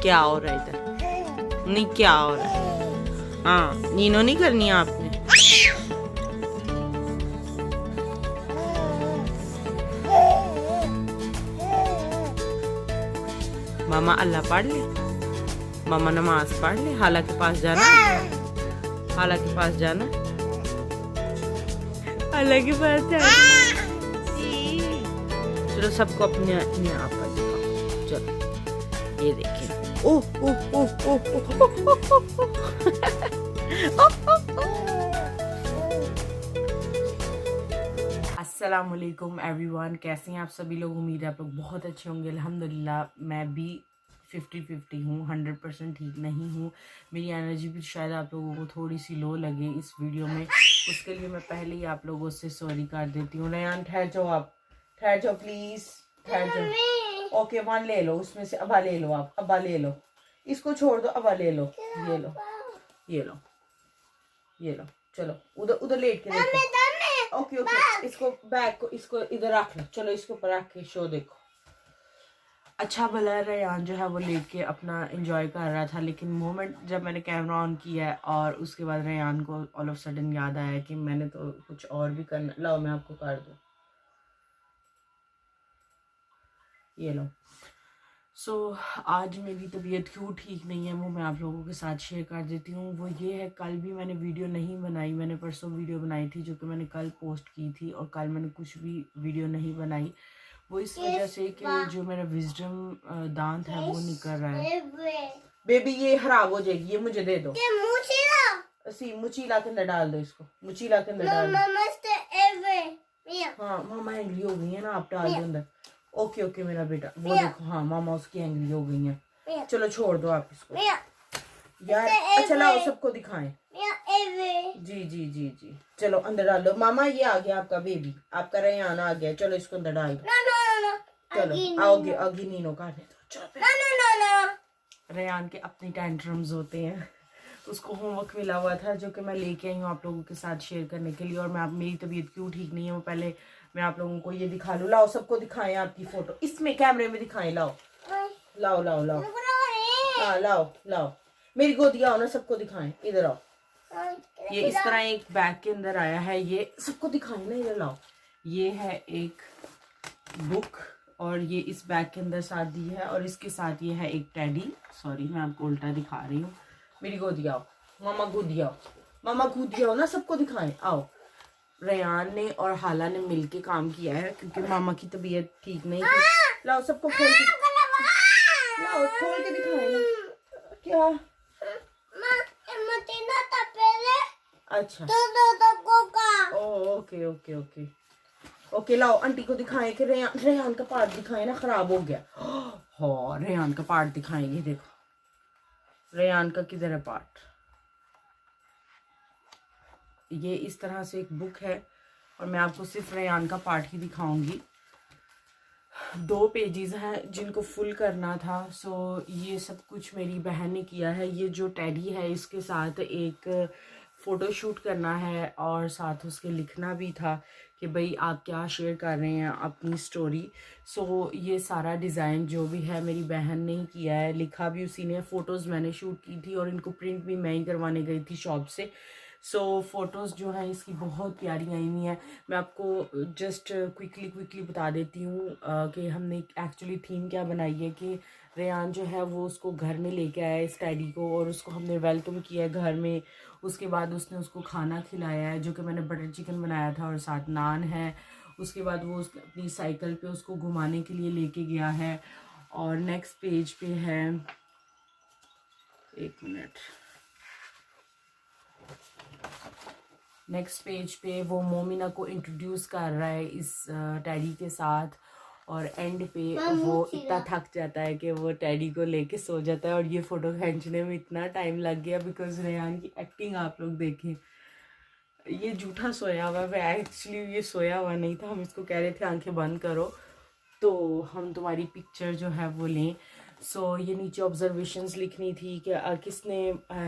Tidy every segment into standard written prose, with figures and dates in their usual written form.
क्या हो रहा है इधर? नहीं क्या हो रहा है? हाँ नीनो नहीं करनी आपने। मामा अल्लाह पढ़ ले, मामा नमाज पढ़ ले, हाला के पास जाना, हाला के पास जाना, हाला के पास जाना। चलो सबको अपने अपने आप पर दिखाओ। चलो ये देखिए, ओह ओह ओह ओह अस्सलाम वालेकुम एवरीवन, कैसे हैं आप सभी लोग? उम्मीद है आप लोग बहुत अच्छे होंगे। अल्हम्दुलिल्लाह मैं भी 50-50 हूँ, 100% ठीक नहीं हूँ। मेरी एनर्जी भी शायद आप लोगों को थोड़ी सी लो लगे इस वीडियो में, उसके लिए मैं पहले ही आप लोगों से सॉरी कर देती हूँ। रेयान ठहर जाओ, आप ठहर जाओ प्लीज़, ठहर जाओ। ओके वन ले लो, उसमें से अबा ले लो, आप अबा ले लो, इसको छोड़ दो, अबा ले लो, ये लो ये लो ये लो। चलो उधर उधर लेट के देखो। ओके ओके, इसको बैग को इसको इधर रख लो। चलो इसके ऊपर रख के शो देखो। अच्छा भला रेयान जो है वो लेट के अपना एंजॉय कर रहा था, लेकिन मोमेंट जब मैंने कैमरा ऑन किया है और उसके बाद रेयान को ऑल ऑफ सडन याद आया कि मैंने तो कुछ और भी करना। लाओ मैं आपको कर दूँ, ये लो। सो आज मेरी तबीयत क्यों ठीक नहीं है वो मैं आप लोगों के साथ शेयर कर देती हूँ। वो ये है, कल भी मैंने वीडियो नहीं बनाई, मैंने परसों वीडियो बनाई थी जो कि मैंने कल पोस्ट की थी, और कल मैंने कुछ भी वीडियो नहीं बनाई। वो इस वजह से कि जो मेरा विजडम दांत है वो निकल रहा है। बेबी ये खराब हो जाएगी, ये मुझे दे दो। मुचीला के अंदर डाल दो इसको, मुचीला के अंदर डाल दो। हाँ मामा एंग्री हो गई है ना, आप डाल दो अंदर। ओके ओके मेरा बेटा, वो देखो हाँ मामा उसकी एंग्री हो गई है। चलो छोड़ दो आप इसको यार। अच्छा लाओ सबको दिखाएं। जी जी जी जी, चलो अंदर डाल दो। मामा ये आ गया आपका बेबी, आपका रेयान आ गया। चलो इसको अंदर डाल दो। चलो आओगे अगी नीनो काटने दो। चलो रेयान के अपनी टेंट्रम्स होते हैं। उसको होमवर्क मिला हुआ था जो कि मैं लेके आई हूँ आप लोगों के साथ शेयर करने के लिए। और मैं मेरी तबीयत क्यों ठीक नहीं है वो पहले मैं आप लोगों को ये दिखा लूँ। लाओ सबको दिखाएं आपकी फोटो, इसमें कैमरे में दिखाएं। लाओ लाओ लाओ लाओ, हाँ लाओ लाओ, मेरी गोदी आओ ना, सबको दिखाएं। इधर आओ, ये इस तरह एक बैग के अंदर आया है, ये सबको दिखाएं ना। इधर लाओ, ये है एक बुक और ये इस बैग के अंदर साथ दी है, और इसके साथ ये है एक टेडी। सॉरी मैं आपको उल्टा दिखा रही हूँ। मेरी गोदी आओ, मामा गोदी आओ, मामा गोदी आओ ना, सबको दिखाएं। आओ, रेयान ने और हाला ने मिलके काम किया है क्योंकि मामा की तबीयत ठीक नहीं थी। लाओ सबको खोल के, लाओ खोल के दिखाएं ना। क्या अच्छा ओके ओके ओके ओके, लाओ आंटी को दिखाएं कि रेयान का पार्ट दिखाएं ना, खराब हो गया। हाँ रेयान का पार्ट दिखाएंगे, देखो रेयान का किधर है पार्ट। ये इस तरह से एक बुक है और मैं आपको सिर्फ रेयान का पार्ट ही दिखाऊंगी। 2 पेजेस हैं जिनको फुल करना था। सो ये सब कुछ मेरी बहन ने किया है। ये जो टेडी है इसके साथ एक फ़ोटो शूट करना है और साथ उसके लिखना भी था कि भाई आप क्या शेयर कर रहे हैं अपनी स्टोरी। सो ये सारा डिज़ाइन जो भी है मेरी बहन ने ही किया है, लिखा भी उसी ने, फ़ोटोज़ मैंने शूट की थी और इनको प्रिंट भी मैं ही करवाने गई थी शॉप से। सो फ़ोटोज़ जो हैं इसकी बहुत प्यारी आई हुई हैं। मैं आपको जस्ट क्विकली बता देती हूँ कि हमने एक्चुअली थीम क्या बनाई है कि रेयान जो है वो उसको घर में लेके आया है इस टैडी को, और उसको हमने वेलकम किया है घर में। उसके बाद उसने उसको खाना खिलाया है जो कि मैंने बटर चिकन बनाया था और साथ नान है। उसके बाद वो अपनी साइकिल पे उसको घुमाने के लिए लेके गया है। और नेक्स्ट पेज पे है, एक मिनट, नेक्स्ट पेज पे वो मोमिना को इंट्रोड्यूस कर रहा है इस टैडी के साथ, और एंड पे वो इतना थक जाता है कि वो टैडी को लेके सो जाता है। और ये फ़ोटो खींचने में इतना टाइम लग गया बिकॉज रेयान की एक्टिंग आप लोग देखें, ये जूठा सोया हुआ है। एक्चुअली ये सोया हुआ नहीं था, हम इसको कह रहे थे आंखें बंद करो तो हम तुम्हारी पिक्चर जो है वो लें। सो ये नीचे ऑब्जर्वेशंस लिखनी थी कि किसने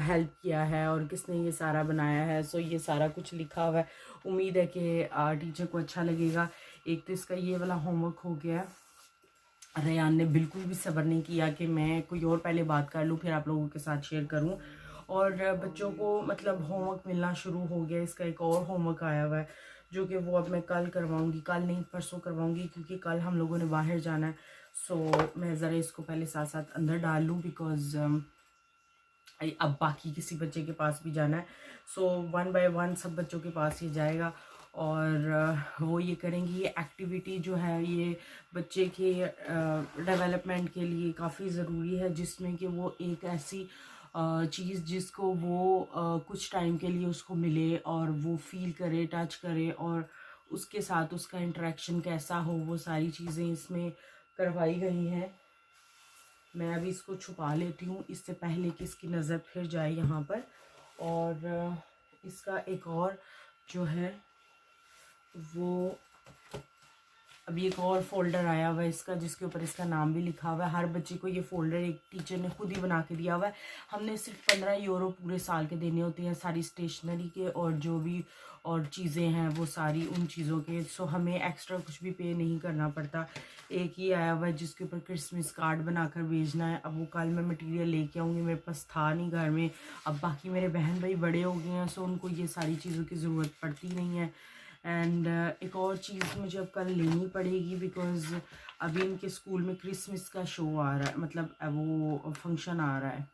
हेल्प किया है और किसने ये सारा बनाया है। सो ये सारा कुछ लिखा हुआ है। उम्मीद है कि टीचर को अच्छा लगेगा। एक तो इसका ये वाला होमवर्क हो गया। रेयान ने बिल्कुल भी सब्र नहीं किया कि मैं कोई और पहले बात कर लूँ फिर आप लोगों के साथ शेयर करूँ। और बच्चों को मतलब होमवर्क मिलना शुरू हो गया। इसका एक और होमवर्क आया हुआ है जो कि वो अब मैं कल करवाऊँगी, कल नहीं परसों करवाऊँगी, क्योंकि कल हम लोगों ने बाहर जाना है। सो मैं ज़रा इसको पहले साथ साथ अंदर डाल लूँ, बिकॉज़ अब बाकी किसी बच्चे के पास भी जाना है। सो 1 बाय 1 सब बच्चों के पास ये जाएगा और वो ये करेंगी। ये एक्टिविटी जो है ये बच्चे के डेवलपमेंट के लिए काफ़ी ज़रूरी है, जिसमें कि वो एक ऐसी चीज़ जिसको वो कुछ टाइम के लिए उसको मिले और वो फील करे, टच करे और उसके साथ उसका इंटरेक्शन कैसा हो, वो सारी चीज़ें इसमें करवाई गई हैं। मैं अभी इसको छुपा लेती हूँ इससे पहले कि इसकी नज़र फिर जाए यहाँ पर। और इसका एक और जो है वो अभी एक और फोल्डर आया हुआ है इसका, जिसके ऊपर इसका नाम भी लिखा हुआ है। हर बच्चे को ये फोल्डर एक टीचर ने खुद ही बना के दिया हुआ है। हमने सिर्फ 15 यूरो पूरे साल के देने होते हैं सारी स्टेशनरी के और जो भी और चीज़ें हैं वो सारी उन चीज़ों के। सो हमें एक्स्ट्रा कुछ भी पे नहीं करना पड़ता। एक ही आया हुआ है जिसके ऊपर क्रिसमस कार्ड बनाकर भेजना है। अब वो कल मैं मटीरियल लेके आऊँगी, मेरे पास था नहीं घर में। अब बाकी मेरे बहन भाई बड़े हो गए हैं, सो उनको ये सारी चीज़ों की ज़रूरत पड़ती नहीं है। एंड एक और चीज़ मुझे अब कल लेनी पड़ेगी, बिकॉज़ अभी इनके स्कूल में क्रिसमस का शो आ रहा है, मतलब वो फंक्शन आ रहा है।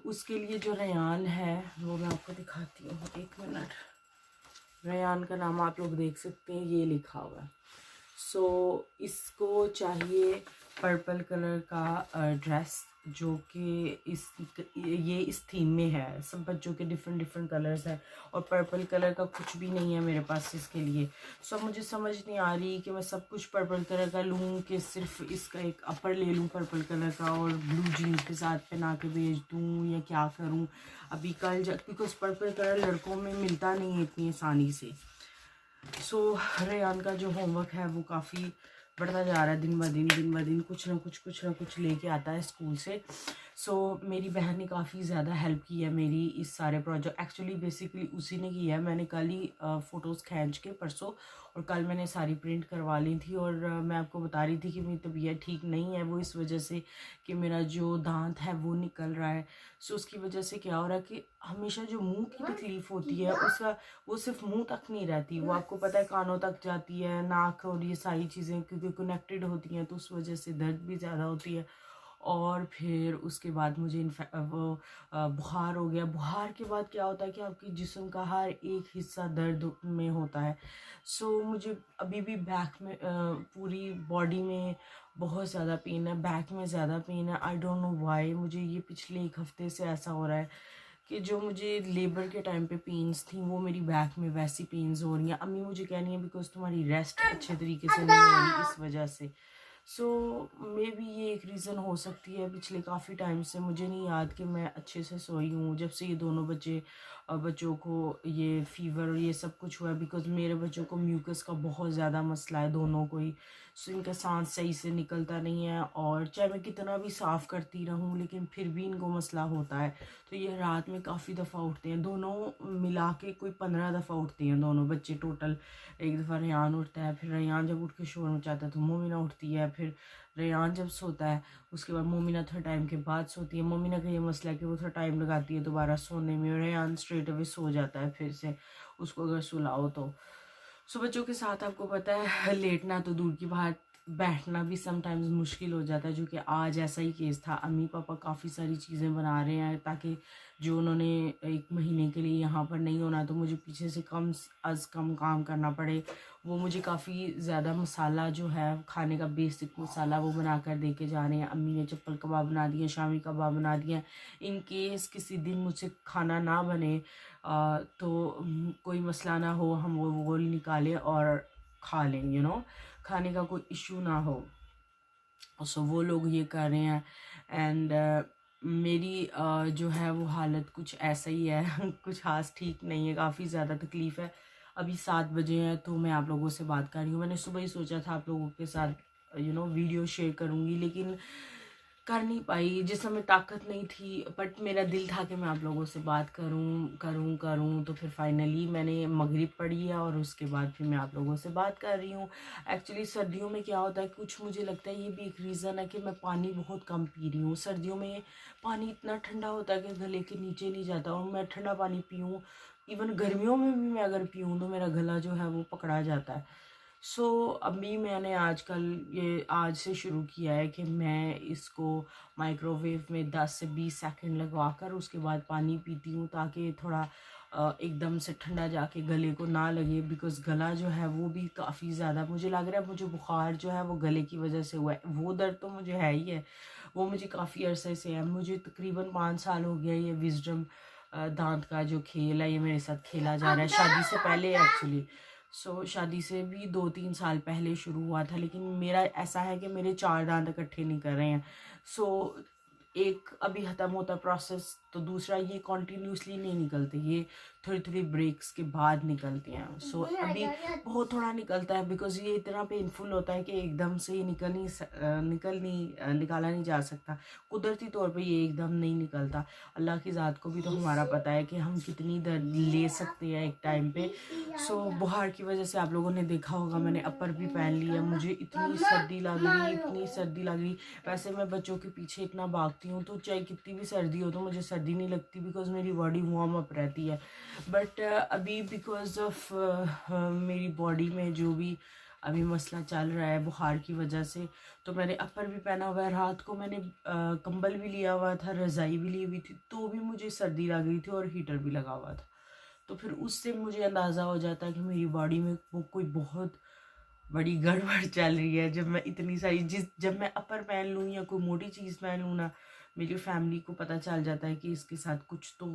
उसके लिए जो रेयान है वो मैं आपको दिखाती हूँ, एक मिनट। रेयान का नाम आप लोग देख सकते हैं, ये लिखा हुआ है। सो इसको चाहिए पर्पल कलर का ड्रेस, जो कि इस थीम में है। सब बच्चों के डिफरेंट कलर्स हैं और पर्पल कलर का कुछ भी नहीं है मेरे पास इसके लिए। सो मुझे समझ नहीं आ रही कि मैं सब कुछ पर्पल कलर का लूँ कि सिर्फ इसका एक अपर ले लूँ पर्पल कलर का और ब्लू जीन्स के साथ पहना के भेज दूँ या क्या करूँ अभी कल, बिकॉज पर्पल कलर लड़कों में मिलता नहीं है इतनी आसानी से। सो रेयान का जो होमवर्क है वो काफ़ी बढ़ता जा रहा है दिन ब दिन कुछ ना कुछ लेके आता है स्कूल से। सो मेरी बहन ने काफ़ी ज़्यादा हेल्प की है मेरी इस सारे प्रोजेक्ट। एक्चुअली बेसिकली उसी ने किया है। मैंने कल ही फ़ोटोज़ खींच के परसों और कल मैंने सारी प्रिंट करवा ली थी। और मैं आपको बता रही थी कि मेरी तबीयत ठीक नहीं है, वो इस वजह से कि मेरा जो दांत है वो निकल रहा है। सो उसकी वजह से क्या हो रहा है कि हमेशा जो मुंह की तकलीफ़ होती है उसका वो सिर्फ मुंह तक नहीं रहती, वो आपको पता है कानों तक जाती है, नाक और ये सारी चीज़ें क्योंकि कनेक्टेड होती हैं, तो उस वजह से दर्द भी ज़्यादा होती है। और फिर उसके बाद मुझे बुखार हो गया। बुखार के बाद क्या होता है कि आपकी जिस्म का हर एक हिस्सा दर्द में होता है। सो मुझे अभी भी बैक में पूरी बॉडी में बहुत ज़्यादा पेन है, बैक में ज़्यादा पेन है। आई डोंट नो व्हाई मुझे ये पिछले एक हफ्ते से ऐसा हो रहा है कि जो मुझे लेबर के टाइम पे पेन्स थी वो मेरी बैक में वैसी पेन्स हो रही हैं। अम्मी मुझे कह रही है बिकॉज तुम्हारी रेस्ट अच्छे तरीके से नहीं हो रही इस वजह से। सो मे बी ये एक रीज़न हो सकती है। पिछले काफ़ी टाइम से मुझे नहीं याद कि मैं अच्छे से सोई हूँ जब से ये दोनों बच्चों को ये फ़ीवर और ये सब कुछ हुआ है। बिकॉज मेरे बच्चों को म्यूकस का बहुत ज़्यादा मसला है दोनों को ही। सो इनका सांस सही से निकलता नहीं है और चाहे मैं कितना भी साफ़ करती रहूँ लेकिन फिर भी इनको मसला होता है। तो ये रात में काफ़ी दफ़ा उठते हैं, दोनों मिला के कोई 15 दफ़ा उठते हैं दोनों बच्चे टोटल। एक दफ़ा रेयान उठता है, फिर रेयान जब उठ के शोर मचाता है तो मोमिना उठती है, फिर रेयान जब सोता है उसके बाद मोमिना थोड़ा टाइम के बाद सोती है। मोमिना का ये मसला है कि वो थोड़ा टाइम लगाती है दोबारा सोने में, रेयान स्ट्रेट अवे सो जाता है फिर से उसको अगर सुलाओ तो। सो बच्चों के साथ आपको पता है लेटना तो दूर की बात, बैठना भी समटाइम्स मुश्किल हो जाता है, जो कि आज ऐसा ही केस था। अम्मी पापा काफ़ी सारी चीज़ें बना रहे हैं ताकि जो उन्होंने 1 महीने के लिए यहाँ पर नहीं होना तो मुझे पीछे से कम अज़ कम काम करना पड़े। वो मुझे काफ़ी ज़्यादा मसाला जो है खाने का बेसिक मसाला वो बना कर दे के जा रहे हैं। अम्मी ने चप्पल कबाब बना दिए, शामी कबाब बना दिए। इन केस किसी दिन मुझसे खाना ना बने तो कोई मसला ना हो, हम वो निकालें और खा लें, खाने का कोई इशू ना हो। सो वो लोग ये कर रहे हैं। एंड मेरी जो है वो हालत कुछ ऐसा ही है कुछ खास ठीक नहीं है, काफ़ी ज़्यादा तकलीफ़ है। अभी 7 बजे हैं तो मैं आप लोगों से बात कर रही हूँ। मैंने सुबह ही सोचा था आप लोगों के साथ वीडियो शेयर करूँगी, लेकिन कर नहीं पाई, जिस समय ताकत नहीं थी, बट मेरा दिल था कि मैं आप लोगों से बात करूं। तो फिर फाइनली मैंने मगरिब पढ़ी है और उसके बाद फिर मैं आप लोगों से बात कर रही हूँ। एक्चुअली सर्दियों में क्या होता है, कुछ मुझे लगता है ये भी एक रीज़न है कि मैं पानी बहुत कम पी रही हूँ। सर्दियों में पानी इतना ठंडा होता है कि गले के नीचे नहीं जाता, और मैं ठंडा पानी पीऊँ, इवन गर्मियों में भी मैं अगर पीऊँ तो मेरा गला जो है वो पकड़ा जाता है। अभी मैंने आज से शुरू किया है कि मैं इसको माइक्रोवेव में 10 से 20 सेकंड लगवा कर उसके बाद पानी पीती हूँ, ताकि थोड़ा एकदम से ठंडा जाके गले को ना लगे। बिकॉज़ गला जो है वो भी काफ़ी ज़्यादा, मुझे लग रहा है मुझे बुखार जो है वो गले की वजह से हुआ है। वो दर्द तो मुझे है ही है, वो मुझे काफ़ी अरसे से है। मुझे तकरीबन 5 साल हो गया ये विजडम दांत का जो खेल है ये मेरे साथ खेला जा रहा है, शादी से पहले एक्चुअली। शादी से भी 2-3 साल पहले शुरू हुआ था, लेकिन मेरा ऐसा है कि मेरे 4 दांत इकट्ठे नहीं कर रहे हैं। एक अभी ख़त्म होता प्रोसेस, तो दूसरा ये कॉन्टीन्यूसली नहीं निकलते, ये थोड़ी थोड़ी ब्रेक्स के बाद निकलते हैं। अभी बहुत थोड़ा निकलता है, बिकॉज ये इतना पेनफुल होता है कि एकदम से ये निकाला नहीं जा सकता। कुदरती तौर पे ये एकदम नहीं निकलता। अल्लाह की ज़ात को भी तो हमारा पता है कि हम कितनी दर्द ले सकते हैं एक टाइम पे। बुखार की वजह से आप लोगों ने देखा होगा मैंने अपर भी पहन लिया, मुझे इतनी सर्दी लग रही। वैसे मैं बच्चों के पीछे इतना भागती हूँ तो चाहे कितनी भी सर्दी हो तो मुझे सर्दी नहीं लगती, बिकॉज मेरी बॉडी वार्म अप रहती है। बट अभी बिकॉज ऑफ मेरी बॉडी में जो भी अभी मसला चल रहा है बुखार की वजह से, तो मैंने अपर भी पहना हुआ है। रात को मैंने कंबल भी लिया हुआ था, रज़ाई भी ली हुई थी, तो भी मुझे सर्दी लग रही थी और हीटर भी लगा हुआ था। तो फिर उससे मुझे अंदाज़ा हो जाता है कि मेरी बॉडी में वो कोई बहुत बड़ी गड़बड़ चल रही है। जब मैं इतनी सारी जब मैं अपर पहन लूँ या कोई मोटी चीज़ पहन लूँ ना, मेरी फैमिली को पता चल जाता है कि इसके साथ कुछ तो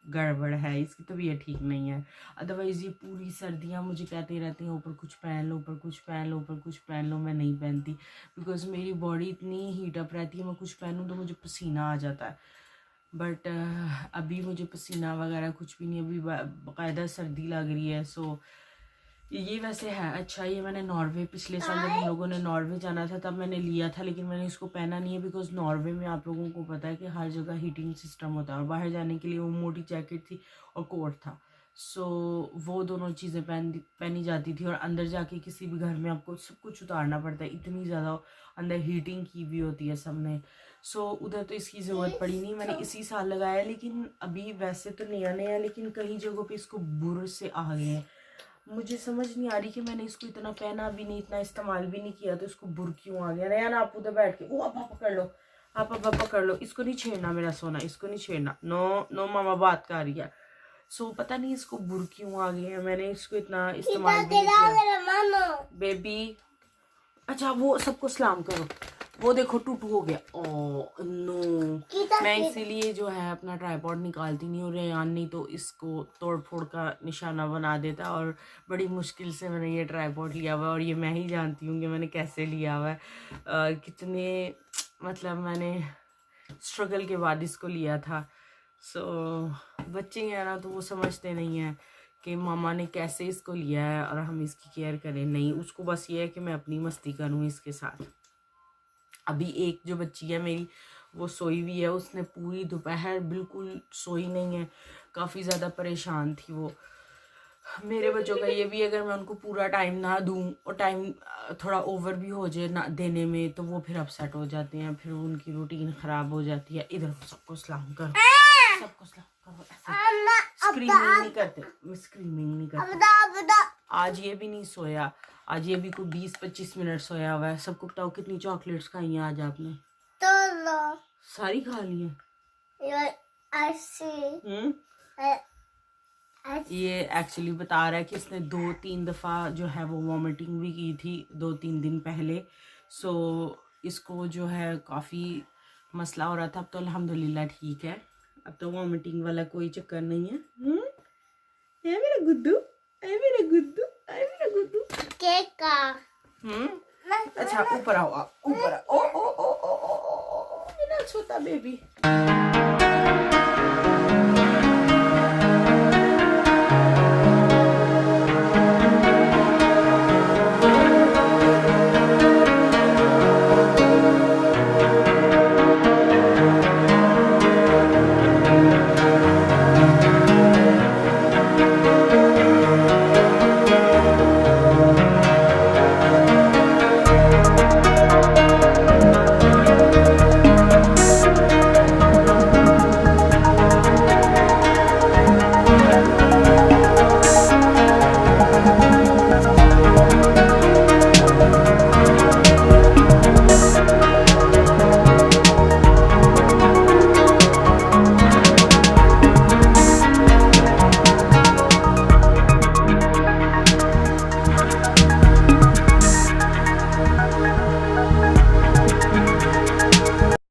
गड़बड़ है, इसकी तबीयत ठीक नहीं है। अदरवाइज़ ये पूरी सर्दियाँ मुझे कहते रहती हैं ऊपर कुछ पहन लो, ऊपर कुछ पहन लो, ऊपर कुछ पहन लो। मैं नहीं पहनती, बिकॉज मेरी बॉडी इतनी हीट अप रहती है। मैं कुछ पहनूँ तो मुझे पसीना आ जाता है, बट अभी मुझे पसीना वगैरह कुछ भी नहीं, अभी बाकायदा सर्दी लग रही है। ये वैसे है अच्छा, ये मैंने नॉर्वे पिछले साल जब हम लोगों ने नॉर्वे जाना था तब मैंने लिया था, लेकिन मैंने इसको पहना नहीं है, बिकॉज नॉर्वे में आप लोगों को पता है कि हर जगह हीटिंग सिस्टम होता है, और बाहर जाने के लिए वो मोटी जैकेट थी और कोट था। वो दोनों चीज़ें पहनी जाती थी, और अंदर जाके किसी भी घर में आपको सब कुछ उतारना पड़ता है, इतनी ज़्यादा अंदर हीटिंग की भी होती है सब में। उधर तो इसकी ज़रूरत पड़ी नहीं, मैंने इसी साल लगाया। लेकिन अभी वैसे तो नया नया, लेकिन कई जगहों पे इसको बुर से आ गए हैं। मुझे समझ नहीं आ रही कि मैंने इसको इतना पहना भी नहीं, इतना इस्तेमाल भी नहीं किया, तो इसको बुर क्यों आ गया। नया ना आप उधर बैठ के वो अपा पकड़ लो, आप अपा पकड़ लो, इसको नहीं छेड़ना मेरा सोना, इसको नहीं छेड़ना। नो मामा बात कर रही है। पता नहीं इसको बुर क्यों आ गया है, मैंने इसको इतना इस्तेमाल भी नहीं किया। बेबी अच्छा वो सबको सलाम करो, वो देखो टूटू हो गया। ओ नो, मैं इसीलिए जो है अपना ट्राइपॉड निकालती नहीं, और रेयान नहीं तो इसको तोड़ फोड़ का निशाना बना देता। और बड़ी मुश्किल से मैंने ये ट्राइपॉड लिया हुआ है, और ये मैं ही जानती हूँ कि मैंने कैसे लिया हुआ है। कितने मतलब मैंने स्ट्रगल के बाद इसको लिया था। बच्चे हैं ना, तो वो समझते नहीं हैं कि मामा ने कैसे इसको लिया है और हम इसकी केयर करें। नहीं, उसको बस ये है कि मैं अपनी मस्ती करूँ इसके साथ। अभी एक जो बच्ची है मेरी वो सोई हुई है, उसने पूरी दोपहर बिल्कुल सोई नहीं है, काफ़ी ज़्यादा परेशान थी वो। मेरे बच्चों का ये भी, अगर मैं उनको पूरा टाइम ना दूँ और टाइम थोड़ा ओवर भी हो जाए ना देने में, तो वो फिर अपसेट हो जाते हैं, फिर उनकी रूटीन ख़राब हो जाती है। इधर सबको सलाम करो, सबको सलाम करो। स्क्रीमिंग नहीं करते, स्क्रीमिंग नहीं करते। आज ये भी नहीं सोया, आज ये भी कोई 20-25 मिनट सोया हुआ है। सबको बताओ कितनी चॉकलेट्स खाई हैं आज आपने? तो सारी खा ली हैं। ये एक्चुअली बता रहा है कि इसने 2-3 दफ़ा जो है वो वॉमिटिंग भी की थी 2-3 दिन पहले। इसको जो है काफ़ी मसला हो रहा था। अब तो अल्हम्दुलिल्लाह ठीक है, अब तो वॉमिटिंग वाला कोई चक्कर नहीं है। है मेरा गुड्डू, है मेरा गुड्डू, है मेरा गुड्डू। केक का अच्छा ऊपर आओ, आप ऊपर आओ। ओ मेरा छोटा बेबी।